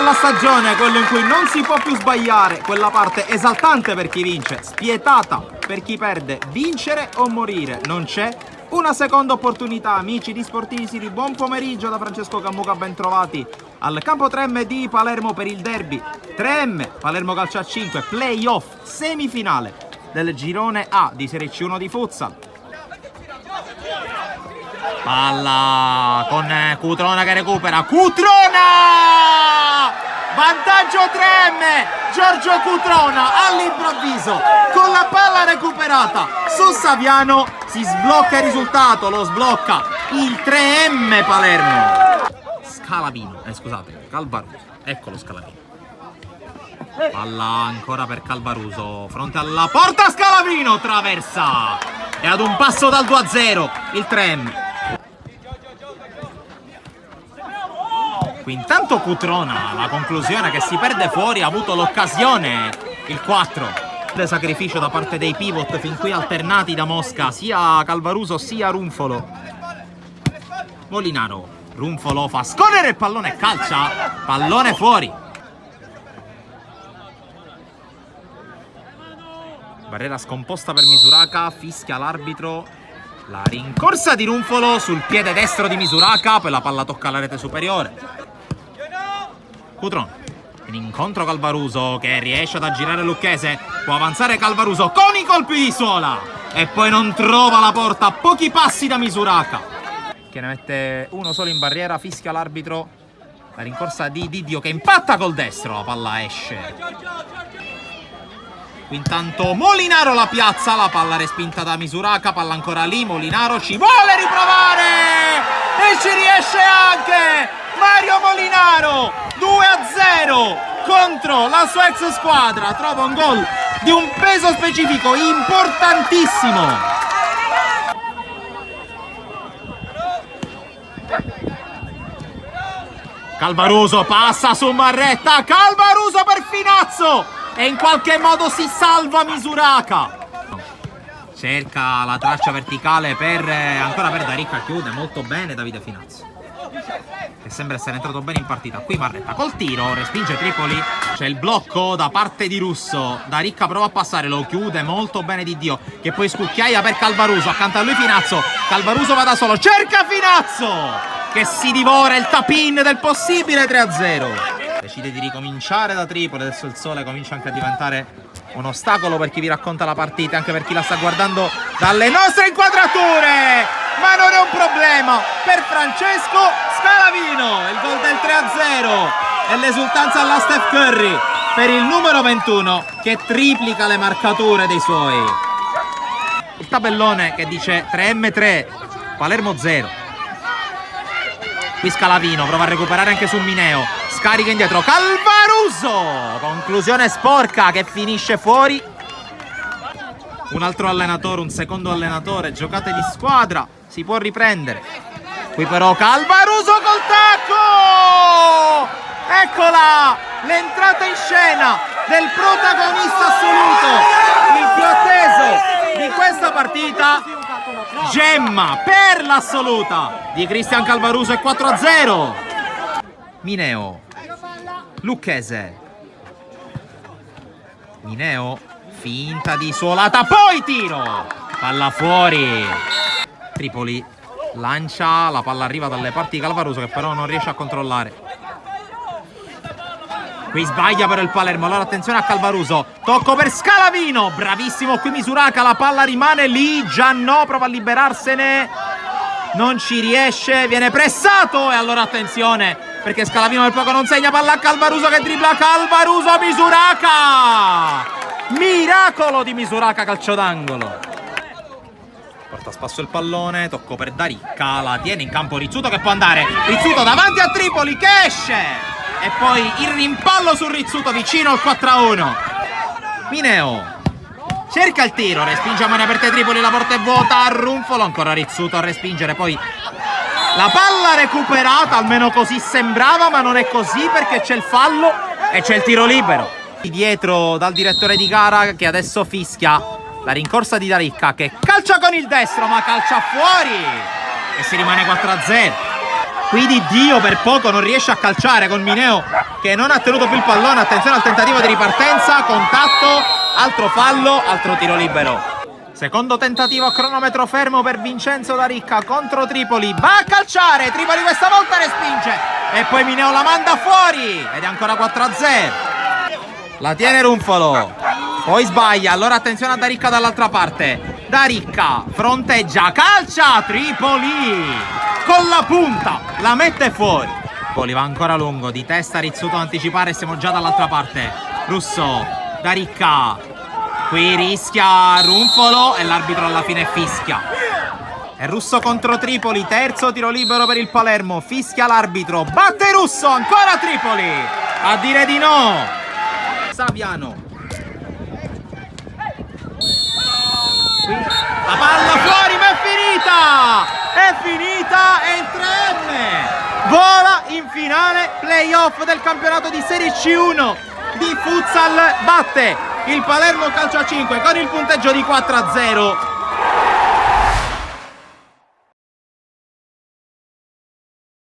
della stagione, quello in cui non si può più sbagliare, quella parte esaltante per chi vince, spietata per chi perde. Vincere o morire, non c'è una seconda opportunità. Amici di Sportivi City, buon pomeriggio da Francesco Cammuca, ben trovati al campo 3M di Palermo per il derby 3M Palermo Calcio a 5, playoff semifinale del girone A di Serie C1 di futsal. Palla con Cutrona che recupera, Cutrona! Vantaggio 3M, Giorgio Cutrona all'improvviso con la palla recuperata su Saviano, si sblocca il risultato, lo sblocca il 3M Palermo. Scalavino, scusate, Calvaruso, eccolo Scalavino. Palla ancora per Calvaruso, fronte alla porta, Scalavino traversa e ad un passo dal 2-0 il 3M. Qui intanto Cutrona, la conclusione che si perde fuori, ha avuto l'occasione il 4. Il sacrificio da parte dei pivot fin qui alternati da Mosca, sia Calvaruso sia Runfolo. Molinaro, Runfolo fa scorrere il pallone e calcia, pallone fuori. Barriera scomposta per Misuraka, fischia l'arbitro. La rincorsa di Runfolo sul piede destro di Misuraka, poi la palla tocca la rete superiore. Cutron, in incontro Calvaruso che riesce ad aggirare Lucchese, può avanzare Calvaruso con i colpi di suola e poi non trova la porta a pochi passi da Misuraka, che ne mette uno solo in barriera, fischia l'arbitro. La rincorsa di Didio che impatta col destro, la palla esce. Qui intanto Molinaro la piazza, la palla respinta da Misuraka, palla ancora lì, Molinaro ci vuole riprovare e ci riesce anche Mario Molinaro, 2-0 contro la sua ex squadra, trova un gol di un peso specifico importantissimo. Calvaruso passa su Marretta, Calvaruso per Finazzo e in qualche modo si salva Misuraka. Cerca la traccia verticale ancora per Daricca, chiude molto bene Davide Finazzo, che sembra essere entrato bene in partita. Qui Marretta col tiro, respinge Tripoli, c'è il blocco da parte di Russo, Daricca prova a passare, lo chiude molto bene Didio, che poi scucchiaia per Calvaruso, accanto a lui Finazzo, Calvaruso va da solo, cerca Finazzo che si divora il tap-in del possibile 3-0. Decide di ricominciare da Tripoli, adesso il sole comincia anche a diventare un ostacolo per chi vi racconta la partita, anche per chi la sta guardando dalle nostre inquadrature, ma non è un problema per Francesco Scalavino. Il gol del 3-0 e l'esultanza alla Steph Curry per il numero 21 che triplica le marcature dei suoi. Il tabellone che dice 3M3 Palermo 0. Qui Scalavino prova a recuperare anche sul Mineo, scarica indietro Calvaruso, conclusione sporca che finisce fuori. Un altro allenatore, un secondo allenatore, giocate di squadra, si può riprendere. Qui però Calvaruso col tacco, eccola l'entrata in scena del protagonista assoluto, il più atteso di questa partita, gemma per l'assoluta di Cristian Calvaruso, e 4-0. Mineo, Lucchese, Mineo, finta di suolata, poi tiro, palla fuori. Tripoli lancia, la palla arriva dalle parti di Calvaruso che però non riesce a controllare. Qui sbaglia però il Palermo, allora attenzione a Calvaruso, tocco per Scalavino, bravissimo qui Misuraka, la palla rimane lì, Giannò prova a liberarsene, non ci riesce, viene pressato e allora attenzione perché Scalavino per poco non segna, palla a Calvaruso che dribbla, Calvaruso, Misuraka, miracolo di Misuraka, calcio d'angolo. Porta a spasso il pallone, tocco per Daricca, la tiene in campo Rizzuto che può andare, Rizzuto davanti a Tripoli che esce! E poi il rimpallo su Rizzuto vicino al 4-1. Mineo cerca il tiro, respinge a mani aperte Tripoli, la porta è vuota, a Runfolo, ancora Rizzuto a respingere, poi la palla recuperata, almeno così sembrava, ma non è così perché c'è il fallo e c'è il tiro libero. Dietro dal direttore di gara che adesso fischia la rincorsa di Daricca che calcia con il destro ma calcia fuori e si rimane 4-0. Qui Di Dio per poco non riesce a calciare con Mineo che non ha tenuto più il pallone. Attenzione al tentativo di ripartenza, contatto, altro fallo, altro tiro libero. Secondo tentativo a cronometro fermo per Vincenzo Da Ricca contro Tripoli. Va a calciare, Tripoli questa volta respinge e poi Mineo la manda fuori ed è ancora 4-0. La tiene Runfolo, poi sbaglia, allora attenzione a Da Ricca dall'altra parte. Da Ricca fronteggia, calcia, Tripoli con la punta, la mette fuori. Tripoli va ancora lungo, di testa Rizzuto a anticipare, siamo già dall'altra parte. Russo, Da Ricca, qui rischia Runfolo e l'arbitro alla fine fischia. È Russo contro Tripoli, terzo tiro libero per il Palermo, fischia l'arbitro, batte Russo, ancora Tripoli a dire di no. Saviano, qui la palla fuori, ma è finita e il 3M vola in finale playoff del campionato di Serie C1 di futsal, batte il Palermo Calcio a 5 con il punteggio di 4-0.